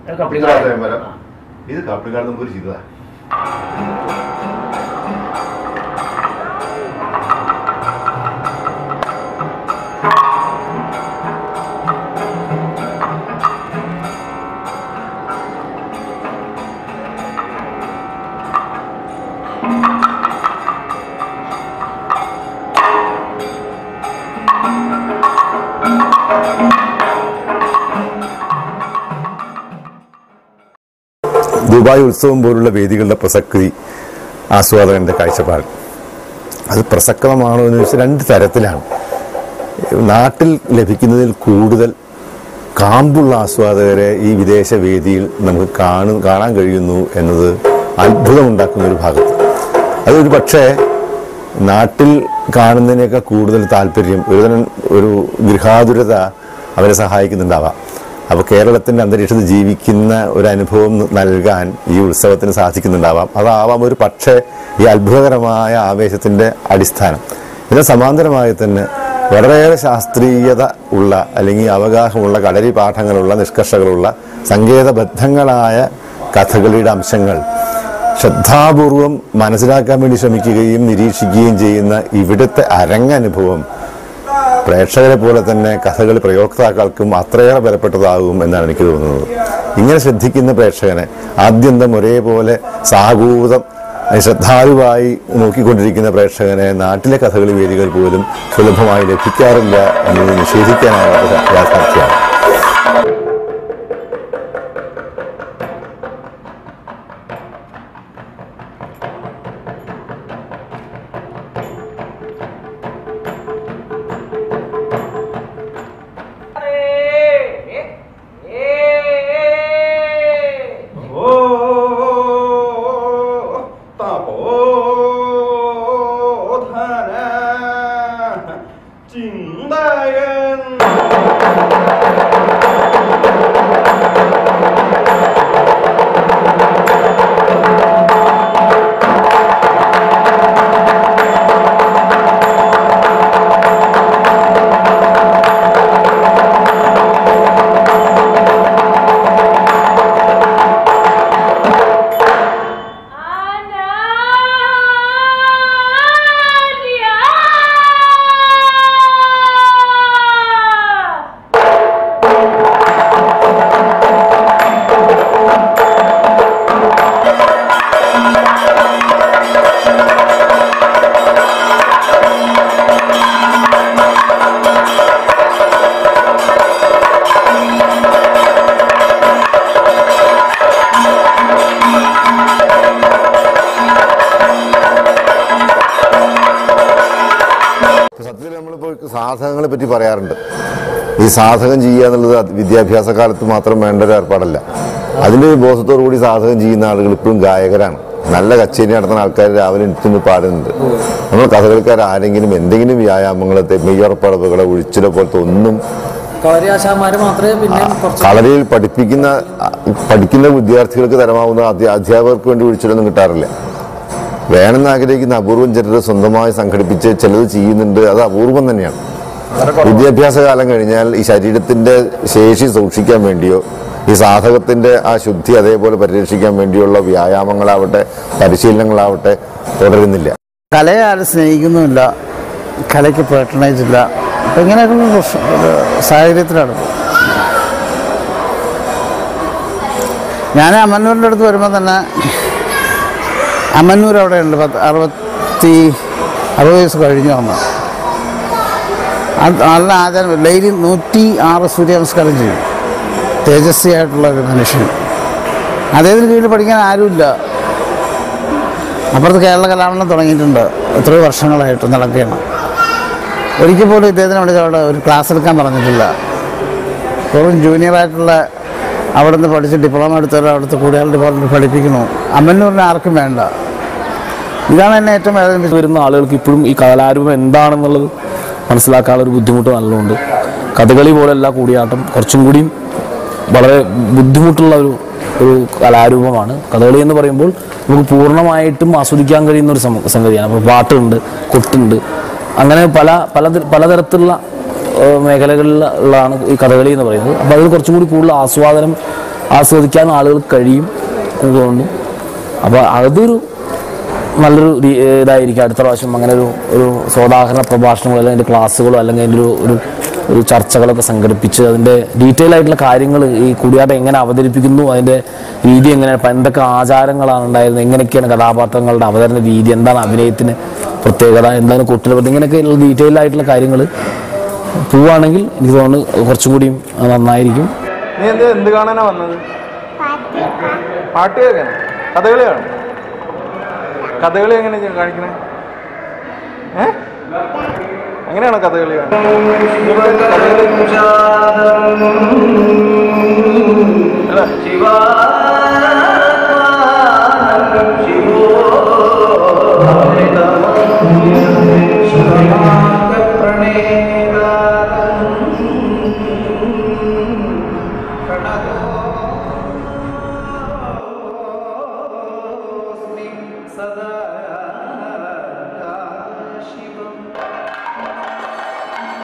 ഇത് കപ്പിളിക്കാട് നമുക്ക് ചെയ്തതാ. ദുബായ് ഉത്സവം പോലുള്ള വേദികളുടെ പ്രസക്തി ആസ്വാദകന്റെ കാഴ്ചപ്പാട് അത് പ്രസക്തമാണോ എന്ന് ചോദിച്ചാൽ രണ്ട് തരത്തിലാണ്. നാട്ടിൽ ലഭിക്കുന്നതിൽ കൂടുതൽ കാമ്പുള്ള ആസ്വാദകരെ ഈ വിദേശ വേദിയിൽ നമുക്ക് കാണാൻ കഴിയുന്നു എന്നത് അത്ഭുതമുണ്ടാക്കുന്ന ഒരു ഭാഗത്ത്. അതൊരു പക്ഷേ നാട്ടിൽ കാണുന്നതിനേക്കാൾ കൂടുതൽ താല്പര്യം ഒരു ഗൃഹാതുരത അവരെ സഹായിക്കുന്നുണ്ടാവാം. അപ്പോൾ കേരളത്തിൻ്റെ അന്തരീക്ഷത്തിൽ ജീവിക്കുന്ന ഒരു അനുഭവം നൽകാൻ ഈ ഉത്സവത്തിന് സാധിക്കുന്നുണ്ടാവാം. അതാവാം ഒരു പക്ഷേ ഈ അത്ഭുതകരമായ ആവേശത്തിൻ്റെ അടിസ്ഥാനം. ഇതിന് സമാന്തരമായി തന്നെ വളരെയേറെ ശാസ്ത്രീയത ഉള്ള അല്ലെങ്കിൽ അവഗാഹമുള്ള കളരി പാഠങ്ങളുള്ള നിഷ്കർഷകളുള്ള സങ്കേതബദ്ധങ്ങളായ കഥകളിയുടെ അംശങ്ങൾ ശ്രദ്ധാപൂർവം മനസ്സിലാക്കാൻ വേണ്ടി ശ്രമിക്കുകയും നിരീക്ഷിക്കുകയും ചെയ്യുന്ന ഇവിടുത്തെ അരങ്ങനുഭവം പ്രേക്ഷകരെ പോലെ തന്നെ കഥകളി പ്രയോക്താക്കൾക്കും അത്രയേറെ ബലപ്പെട്ടതാകും എന്നാണ് എനിക്ക് തോന്നുന്നത്. ഇങ്ങനെ ശ്രദ്ധിക്കുന്ന പ്രേക്ഷകനെ ആദ്യന്തം ഒരേപോലെ സാഹൂതം ശ്രദ്ധാലുവായി നോക്കിക്കൊണ്ടിരിക്കുന്ന പ്രേക്ഷകനെ നാട്ടിലെ കഥകളി വേദികൾ പോലും സുലഭമായി ലഭിക്കാറില്ല എന്നത് നിഷേധിക്കാനാവാത്ത യാഥാർത്ഥ്യമാണ്. സത്യത്തിൽ നമ്മളിപ്പോൾ സാധകങ്ങളെ പറ്റി പറയാറുണ്ട്. ഈ സാധകം ചെയ്യുക എന്നുള്ളത് വിദ്യാഭ്യാസ കാലത്ത് മാത്രം വേണ്ട ഒരു ഏർപ്പാടല്ല. അതിൻ്റെ ബോധത്തോടു കൂടി സാധകം ചെയ്യുന്ന ആളുകൾ ഇപ്പോഴും ഗായകരാണ്. നല്ല കച്ചേരി നടത്തുന്ന ആൾക്കാർ രാവിലെ എണീറ്റ് പാടുന്നുണ്ട്. നമ്മൾ കഥകളിക്കാർ ആരെങ്കിലും എന്തെങ്കിലും വ്യായാമങ്ങളെ മെയ്യുറപ്പടവുകളോ ഒഴിച്ചിലോ പോലത്തെ ഒന്നും കളരിയിൽ പഠിക്കുന്ന വിദ്യാർത്ഥികൾക്ക് തരമാവുന്ന അധ്യാപകർക്ക് വേണ്ടി ഒഴിച്ചിലൊന്നും കിട്ടാറില്ല. വേണമെന്ന് ആഗ്രഹിക്കുന്ന അപൂർവം ചിലർ സ്വന്തമായി സംഘടിപ്പിച്ച് ചിലത് ചെയ്യുന്നുണ്ട്. അത് അപൂർവം തന്നെയാണ്. വിദ്യാഭ്യാസ കാലം കഴിഞ്ഞാൽ ഈ ശരീരത്തിന്റെ ശേഷി സൂക്ഷിക്കാൻ വേണ്ടിയോ ഈ സാധകത്തിന്റെ ആ ശുദ്ധി അതേപോലെ പരിരക്ഷിക്കാൻ വേണ്ടിയുള്ള വ്യായാമങ്ങളാവട്ടെ പരിശീലനങ്ങളാവട്ടെ തുടരുന്നില്ല. കലയെ ആരും സ്നേഹിക്കുന്നുമില്ല, കലയ്ക്ക് പാട്രണേജ് ഇല്ല. അപ്പം ഇങ്ങനെയൊക്കെ സാഹചര്യത്തിലാണ്. ഞാൻ അമ്മന്നൂരിൻ്റെ അടുത്ത് വരുമ്പോൾ തന്നെ അമ്മന്നൂർ അവിടെ ഉണ്ട് 60 വയസ്സ് കഴിഞ്ഞു വന്നു. അത് നല്ല ആചാരം. ഡെയിലി 106 സൂര്യ നമസ്കാരം ചെയ്യും. തേജസ്വിയായിട്ടുള്ള ഒരു മനുഷ്യൻ. അദ്ദേഹത്തിന് കീഴിൽ പഠിക്കാൻ ആരുമില്ല. അപ്പുറത്ത് കേരള കലാമണ്ഡലം തുടങ്ങിയിട്ടുണ്ട്. എത്രയോ വർഷങ്ങളായിട്ട് നടക്കുകയാണ്. ഒരിക്കൽ പോലും ഇദ്ദേഹത്തിന് അവിടെ ഒരു ക്ലാസ് എടുക്കാൻ പറഞ്ഞിട്ടില്ല. വെറും ജൂനിയറായിട്ടുള്ള അവിടെ നിന്ന് പഠിച്ച് ഡിപ്ലോമ എടുത്തവർ അവിടുത്തെ കൂടുതൽ ഡിപ്പാർട്ട്മെൻറ്റ് പഠിപ്പിക്കുന്നു. അമ്മന്നൂരിന് ആർക്കും വേണ്ട. ഇതാണ് എന്നെ ഏറ്റവും വേദനിപ്പിച്ച് വരുന്ന ആളുകൾക്ക് ഇപ്പോഴും ഈ കലാരൂപം എന്താണെന്നുള്ളത് മനസ്സിലാക്കാനുള്ള ഒരു ബുദ്ധിമുട്ട് നല്ലതുണ്ട്. കഥകളി പോലെയല്ല കൂടിയാട്ടം കുറച്ചും കൂടിയും വളരെ ബുദ്ധിമുട്ടുള്ള ഒരു കലാരൂപമാണ്. കഥകളി എന്ന് പറയുമ്പോൾ നമുക്ക് പൂർണ്ണമായിട്ടും ആസ്വദിക്കാൻ കഴിയുന്ന ഒരു സംഗതിയാണ്. അപ്പോൾ പാട്ടുണ്ട്, കൊട്ടുണ്ട്, അങ്ങനെ പലതരത്തിലുള്ള മേഖലകളിലാണ് ഈ കഥകളി എന്ന് പറയുന്നത്. അപ്പോൾ അതിൽ കുറച്ചും കൂടി കൂടുതൽ ആസ്വാദനം ആസ്വദിക്കാൻ ആളുകൾ കഴിയും എന്ന് തോന്നുന്നു. അപ്പോൾ അതൊരു നല്ലൊരു ഇതായിരിക്കും. അടുത്ത പ്രാവശ്യം അങ്ങനെ ഒരു സോദാഹരണ പ്രഭാഷണങ്ങളോ അല്ലെങ്കിൽ ക്ലാസ്സുകളോ അല്ലെങ്കിൽ അതിൻ്റെ ഒരു ചർച്ചകളൊക്കെ സംഘടിപ്പിച്ച് അതിൻ്റെ ഡീറ്റെയിൽ ആയിട്ടുള്ള കാര്യങ്ങൾ ഈ കൂടിയാട്ടം എങ്ങനെ അവതരിപ്പിക്കുന്നു, അതിൻ്റെ രീതി എങ്ങനെയാണ്, എന്തൊക്കെ ആചാരങ്ങളാണ് ഉണ്ടായിരുന്നത്, എങ്ങനെയൊക്കെയാണ് കഥാപാത്രങ്ങളുടെ അവതരണ രീതി, എന്താണ് അഭിനയത്തിന് പ്രത്യേകത, എന്താണ് കുട്ടികൾ, ഇങ്ങനെയൊക്കെയുള്ള ഡീറ്റെയിൽ ആയിട്ടുള്ള കാര്യങ്ങൾ പോവുകയാണെങ്കിൽ എനിക്ക് തോന്നുന്നു കുറച്ചും കൂടിയും നന്നായിരിക്കും. നീ എന്ത് കാണാനാ വന്നത്? പാട്ട് കേൾക്കാൻ? കഥകളി കാണും? കഥകളി എങ്ങനെ കാണിക്കണേ? അങ്ങനെയാണോ കഥകളി സദാ